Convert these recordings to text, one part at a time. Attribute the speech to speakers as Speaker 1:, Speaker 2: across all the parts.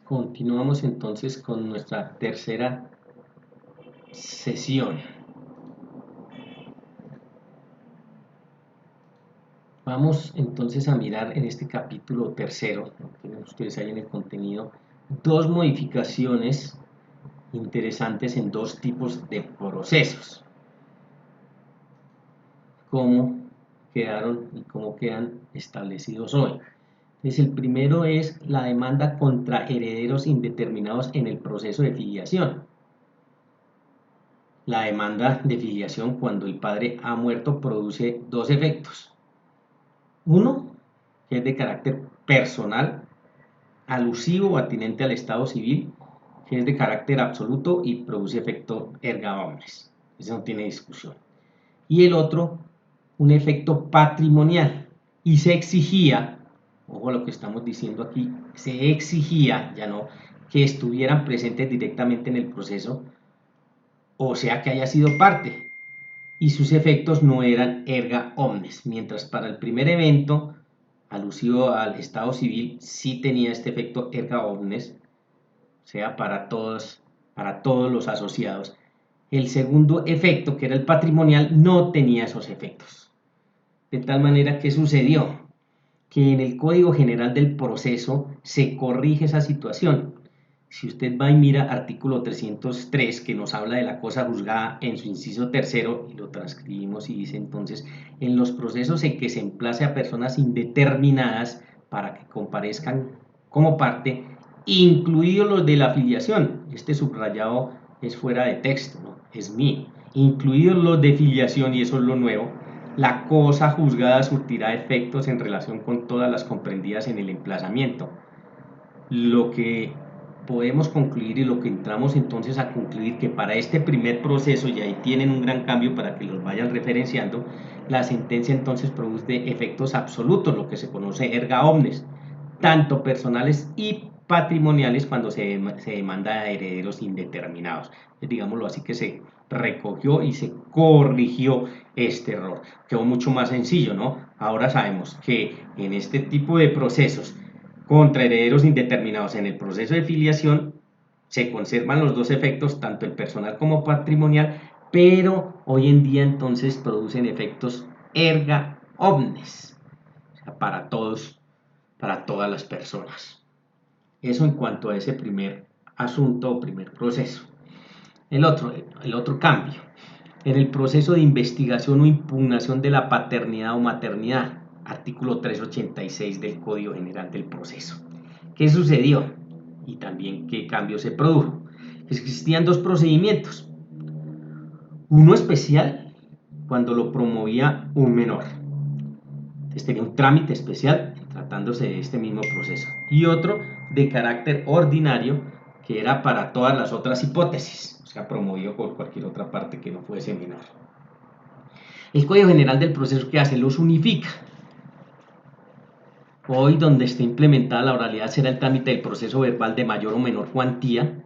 Speaker 1: Continuamos entonces con nuestra tercera sesión. Vamos entonces a mirar en este capítulo tercero, que ustedes ahí en el contenido, dos modificaciones interesantes en dos tipos de procesos. Cómo quedaron y cómo quedan establecidos hoy. Entonces, el primero es la demanda contra herederos indeterminados en el proceso de filiación. La demanda de filiación cuando el padre ha muerto produce dos efectos. Uno, que es de carácter personal, alusivo o atinente al estado civil, que es de carácter absoluto y produce efecto erga omnes. Ese no tiene discusión. Y el otro, un efecto patrimonial. Y se exigía, ojo a lo que estamos diciendo aquí, se exigía, ya no, que estuvieran presentes directamente en el proceso, o sea que haya sido parte, y sus efectos no eran erga omnes, mientras para el primer evento, alusivo al estado civil, sí tenía este efecto erga omnes, o sea, para todos los asociados. El segundo efecto, que era el patrimonial, no tenía esos efectos. De tal manera que sucedió que en el Código General del Proceso se corrige esa situación. Si usted va y mira artículo 303, que nos habla de la cosa juzgada en su inciso tercero, y lo transcribimos y dice entonces, en los procesos en que se emplace a personas indeterminadas para que comparezcan como parte, incluidos los de la filiación, este subrayado es fuera de texto, ¿no? Es mío, incluidos los de filiación, y eso es lo nuevo, la cosa juzgada surtirá efectos en relación con todas las comprendidas en el emplazamiento. Lo que podemos concluir y lo que entramos entonces a concluir que para este primer proceso, y ahí tienen un gran cambio para que los vayan referenciando, la sentencia entonces produce efectos absolutos, lo que se conoce erga omnes, tanto personales y patrimoniales cuando se demanda a herederos indeterminados. Digámoslo así, que se recogió y se corrigió este error. Quedó mucho más sencillo, ¿no? Ahora sabemos que en este tipo de procesos contra herederos indeterminados en el proceso de filiación se conservan los dos efectos, tanto el personal como patrimonial, pero hoy en día entonces producen efectos erga omnes, o sea, para todos, para todas las personas. Eso en cuanto a ese primer asunto o primer proceso. El otro cambio, en el proceso de investigación o impugnación de la paternidad o maternidad, artículo 386 del Código General del Proceso. ¿Qué sucedió? Y también qué cambio se produjo. Existían dos procedimientos. Uno especial, cuando lo promovía un menor. Entonces tenía un trámite especial tratándose de este mismo proceso. Y otro de carácter ordinario, que era para todas las otras hipótesis, o sea, promovido por cualquier otra parte que no fuese menor. El Código General del Proceso, ¿qué hace? Los unifica. Hoy, donde está implementada la oralidad, será el trámite del proceso verbal de mayor o menor cuantía.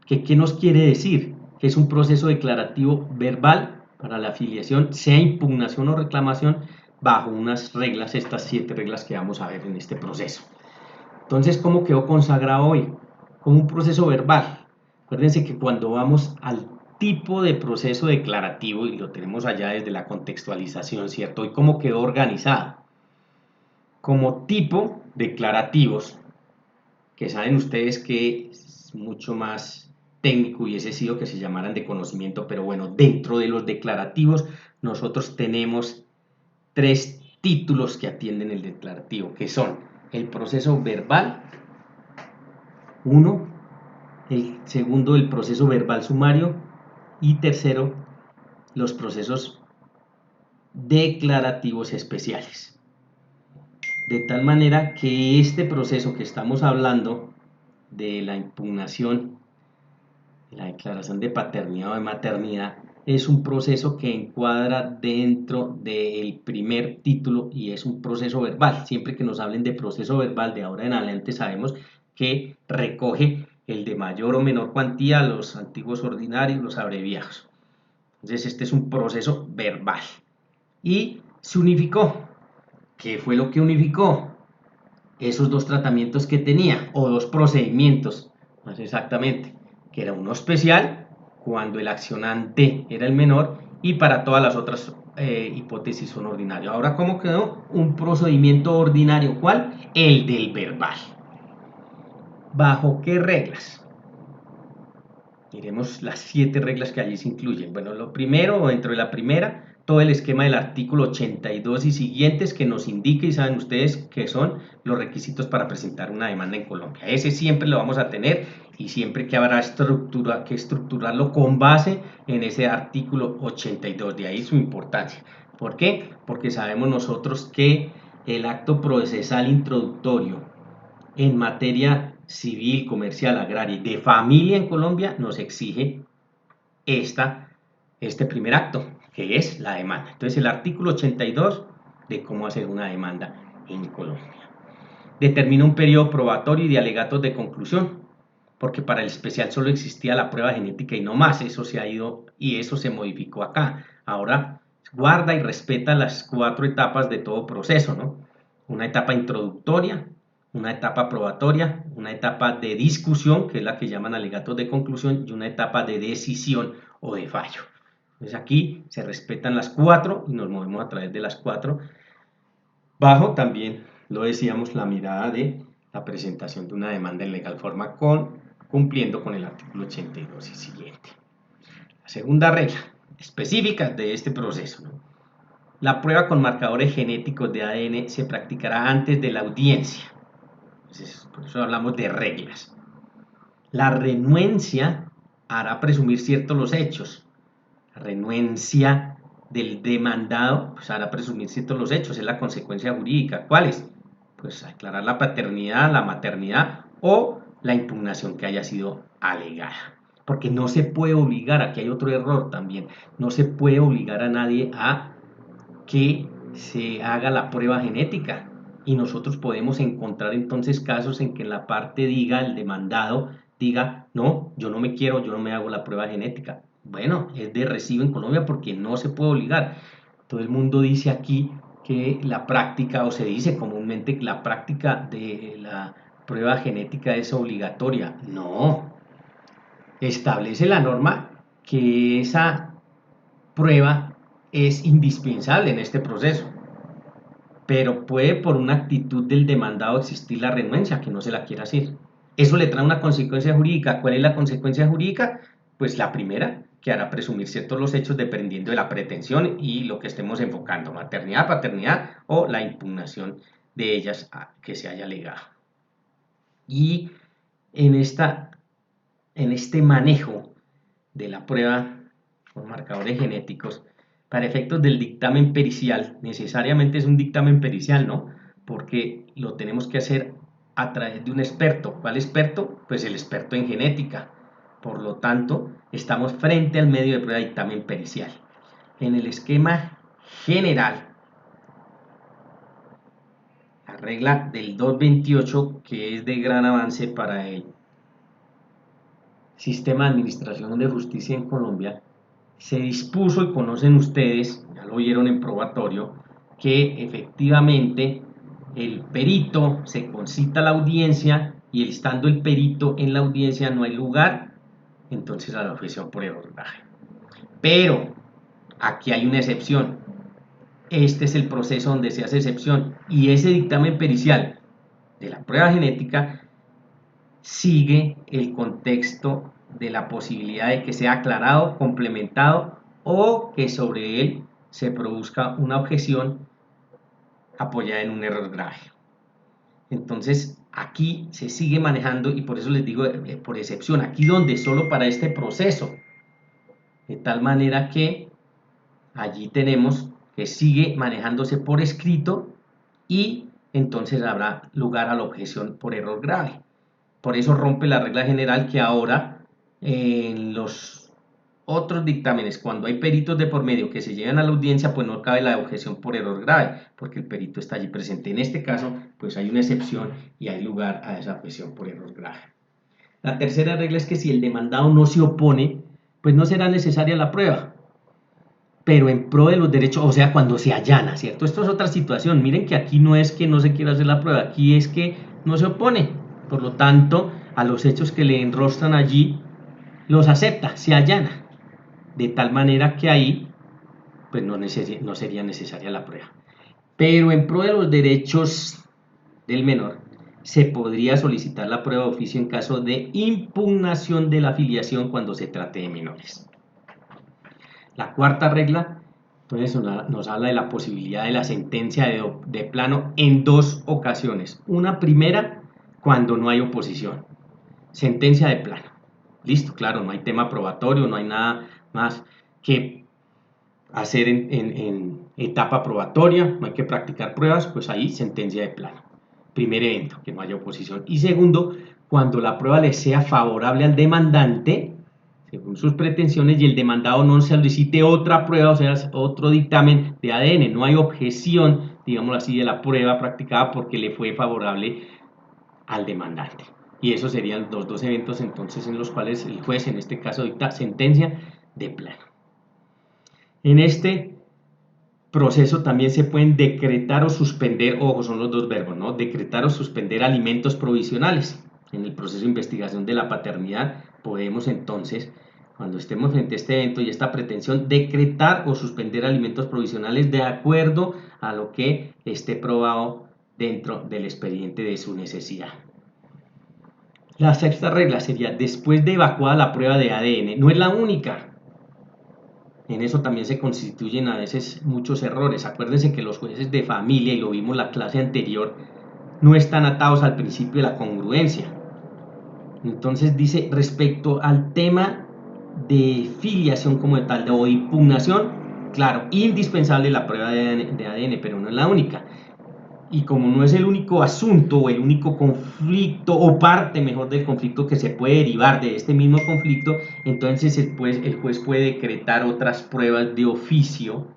Speaker 1: ¿Qué nos quiere decir? Que es un proceso declarativo verbal para la afiliación, sea impugnación o reclamación, bajo unas reglas, estas 7 reglas que vamos a ver en este proceso. Entonces, ¿cómo quedó consagrado hoy? Como un proceso verbal. Acuérdense que cuando vamos al tipo de proceso declarativo, y lo tenemos allá desde la contextualización, ¿cierto? ¿Y cómo quedó organizado? Como tipo declarativos, que saben ustedes que es mucho más técnico y ese sido que se llamaran de conocimiento, pero bueno, dentro de los declarativos nosotros tenemos 3 títulos que atienden el declarativo, que son el proceso verbal, uno, el segundo, el proceso verbal sumario, y tercero, los procesos declarativos especiales. De tal manera que este proceso que estamos hablando de la impugnación, la declaración de paternidad o de maternidad, es un proceso que encuadra dentro del primer título y es un proceso verbal. Siempre que nos hablen de proceso verbal de ahora en adelante sabemos que recoge el de mayor o menor cuantía, los antiguos ordinarios, los abreviados. Entonces este es un proceso verbal. Y se unificó. ¿Qué fue lo que unificó? esos dos tratamientos que tenía, o dos procedimientos, más exactamente, que era uno especial, cuando el accionante era el menor, y para todas las otras hipótesis son ordinarios. Ahora, ¿cómo quedó? Un procedimiento ordinario. ¿Cuál? El del verbal. ¿Bajo qué reglas? Miremos las 7 reglas que allí se incluyen. Bueno, lo primero, o dentro de la primera, todo el esquema del artículo 82 y siguientes que nos indica, y saben ustedes que son los requisitos para presentar una demanda en Colombia. Ese siempre lo vamos a tener y siempre que habrá que estructurarlo con base en ese artículo 82. De ahí su importancia. ¿Por qué? Porque sabemos nosotros que el acto procesal introductorio en materia civil, comercial, agraria y de familia en Colombia nos exige este primer acto, que es la demanda. Entonces, el artículo 82 de cómo hacer una demanda en Colombia. Determina un periodo probatorio y de alegatos de conclusión, porque para el especial solo existía la prueba genética y no más. Eso se ha ido y eso se modificó acá. Ahora guarda y respeta las 4 etapas de todo proceso, ¿no? Una etapa introductoria, una etapa probatoria, una etapa de discusión, que es la que llaman alegatos de conclusión, y una etapa de decisión o de fallo. Entonces aquí se respetan las 4 y nos movemos a través de las 4, bajo también, lo decíamos, la mirada de la presentación de una demanda en legal forma cumpliendo con el artículo 82 y siguiente. La segunda regla específica de este proceso, ¿no? La prueba con marcadores genéticos de ADN se practicará antes de la audiencia. Entonces, por eso hablamos de reglas. La renuencia hará presumir ciertos los hechos. La renuencia del demandado pues hará presumir ciertos los hechos, es la consecuencia jurídica. ¿Cuáles? Pues aclarar la paternidad, la maternidad o la impugnación que haya sido alegada. Porque no se puede obligar, aquí hay otro error también, no se puede obligar a nadie a que se haga la prueba genética. Y nosotros podemos encontrar entonces casos en que la parte diga, el demandado diga, no, yo no me quiero, yo no me hago la prueba genética. Bueno, es de recibo en Colombia porque no se puede obligar. Todo el mundo dice aquí que la práctica, o se dice comúnmente que la práctica de la prueba genética es obligatoria. No, establece la norma que esa prueba es indispensable en este proceso, pero puede por una actitud del demandado existir la renuencia, que no se la quiera hacer. Eso le trae una consecuencia jurídica. ¿Cuál es la consecuencia jurídica? Pues la primera, que hará presumir ciertos los hechos dependiendo de la pretensión y lo que estemos enfocando, maternidad, paternidad o la impugnación de ellas que se haya alegado. Y en este manejo de la prueba con marcadores genéticos, para efectos del dictamen pericial, necesariamente es un dictamen pericial, ¿no? Porque lo tenemos que hacer a través de un experto. ¿Cuál experto? Pues el experto en genética. Por lo tanto, estamos frente al medio de prueba de dictamen pericial. En el esquema general, la regla del 228, que es de gran avance para el sistema de administración de justicia en Colombia, se dispuso, y conocen ustedes, ya lo vieron en probatorio, que efectivamente el perito se concita a la audiencia y estando el perito en la audiencia no hay lugar, entonces a la objeción por error grave. Pero aquí hay una excepción. Este es el proceso donde se hace excepción y ese dictamen pericial de la prueba genética sigue el contexto de la posibilidad de que sea aclarado, complementado o que sobre él se produzca una objeción apoyada en un error grave. Entonces, aquí se sigue manejando y por eso les digo por excepción, aquí donde solo para este proceso, de tal manera que allí tenemos que sigue manejándose por escrito y entonces habrá lugar a la objeción por error grave. Por eso rompe la regla general que ahora en los otros dictámenes, cuando hay peritos de por medio que se llegan a la audiencia, pues no cabe la objeción por error grave, porque el perito está allí presente. En este caso, pues hay una excepción y hay lugar a esa objeción por error grave. La tercera regla es que si el demandado no se opone, pues no será necesaria la prueba. pero en pro de los derechos, o sea, cuando se allana, ¿cierto? Esto es otra situación. Miren que aquí no es que no se quiera hacer la prueba, aquí es que no se opone. Por lo tanto, a los hechos que le enrostran allí, los acepta, se allana. De tal manera que ahí, pues no sería necesaria la prueba. Pero en pro de los derechos del menor, se podría solicitar la prueba de oficio en caso de impugnación de la filiación cuando se trate de menores. La cuarta regla, entonces, nos habla de la posibilidad de la sentencia de plano en dos ocasiones. Una primera, cuando no hay oposición. Sentencia de plano. Listo, claro, no hay tema probatorio, no hay nada más que hacer en etapa probatoria, no hay que practicar pruebas, pues ahí sentencia de plano. Primer evento, que no haya oposición. Y segundo, cuando la prueba le sea favorable al demandante, según sus pretensiones, y el demandado no solicite otra prueba, o sea, otro dictamen de ADN. No hay objeción, digámoslo así, de la prueba practicada porque le fue favorable al demandante. Y esos serían los dos eventos entonces en los cuales el juez, en este caso, dicta sentencia de plano. En este proceso también se pueden decretar o suspender, ojo, son los dos verbos, ¿no? Decretar o suspender alimentos provisionales. En el proceso de investigación de la paternidad podemos entonces, cuando estemos frente a este evento y esta pretensión, decretar o suspender alimentos provisionales de acuerdo a lo que esté probado dentro del expediente de su necesidad. La sexta regla sería, después de evacuada la prueba de ADN, no es la única. En eso también se constituyen a veces muchos errores. Acuérdense que los jueces de familia, y lo vimos la clase anterior, no están atados al principio de la congruencia. Entonces dice, respecto al tema de filiación como tal o impugnación, claro, indispensable la prueba de ADN, pero no es la única. Y como no es el único asunto o el único conflicto o parte mejor del conflicto que se puede derivar de este mismo conflicto, entonces el juez puede decretar otras pruebas de oficio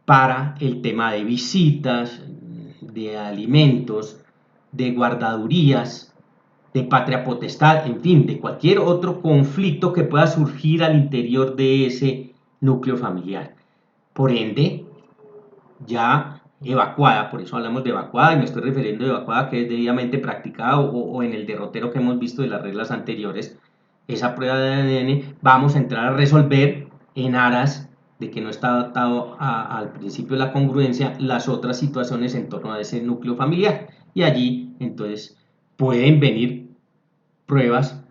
Speaker 1: para el tema de visitas, de alimentos, de guardadurías, de patria potestad, en fin, de cualquier otro conflicto que pueda surgir al interior de ese núcleo familiar. Por ende, ya evacuada, por eso hablamos de evacuada y me estoy refiriendo a evacuada que es debidamente practicada o en el derrotero que hemos visto de las reglas anteriores, esa prueba de ADN vamos a entrar a resolver en aras de que no está adaptado al principio de la congruencia las otras situaciones en torno a ese núcleo familiar y allí entonces pueden venir pruebas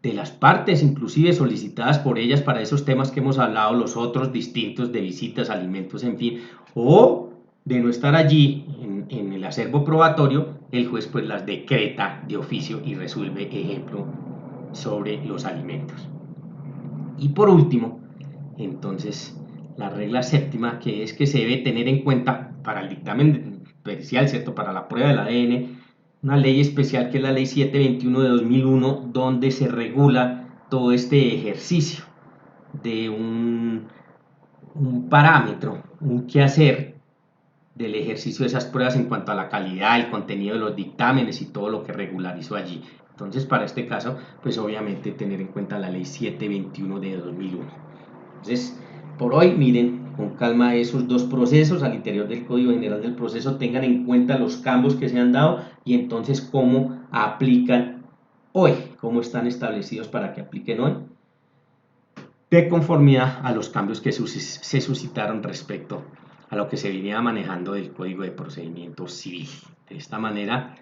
Speaker 1: de las partes, inclusive solicitadas por ellas para esos temas que hemos hablado, los otros distintos de visitas, alimentos, en fin, o de no estar allí en el acervo probatorio, el juez pues las decreta de oficio y resuelve, ejemplo, sobre los alimentos. Y por último, entonces, la regla séptima, que es que se debe tener en cuenta para el dictamen pericial, ¿cierto? Para la prueba del ADN, una ley especial que es la ley 721 de 2001, donde se regula todo este ejercicio de un parámetro, un quehacer del ejercicio de esas pruebas en cuanto a la calidad, el contenido de los dictámenes y todo lo que regularizó allí. Entonces, para este caso, pues obviamente tener en cuenta la ley 721 de 2001. Entonces, por hoy, miren con calma esos dos procesos al interior del Código General del Proceso, tengan en cuenta los cambios que se han dado y entonces cómo aplican hoy, cómo están establecidos para que apliquen hoy, de conformidad a los cambios que se suscitaron respecto a lo que se venía manejando del Código de Procedimiento Civil. De esta manera,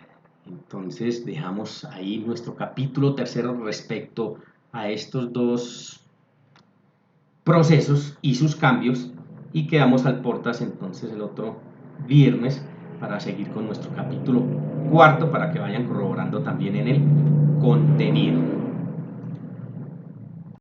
Speaker 1: entonces dejamos ahí nuestro capítulo tercero respecto a estos dos procesos y sus cambios y quedamos al portas entonces el otro viernes para seguir con nuestro capítulo cuarto para que vayan corroborando también en el contenido.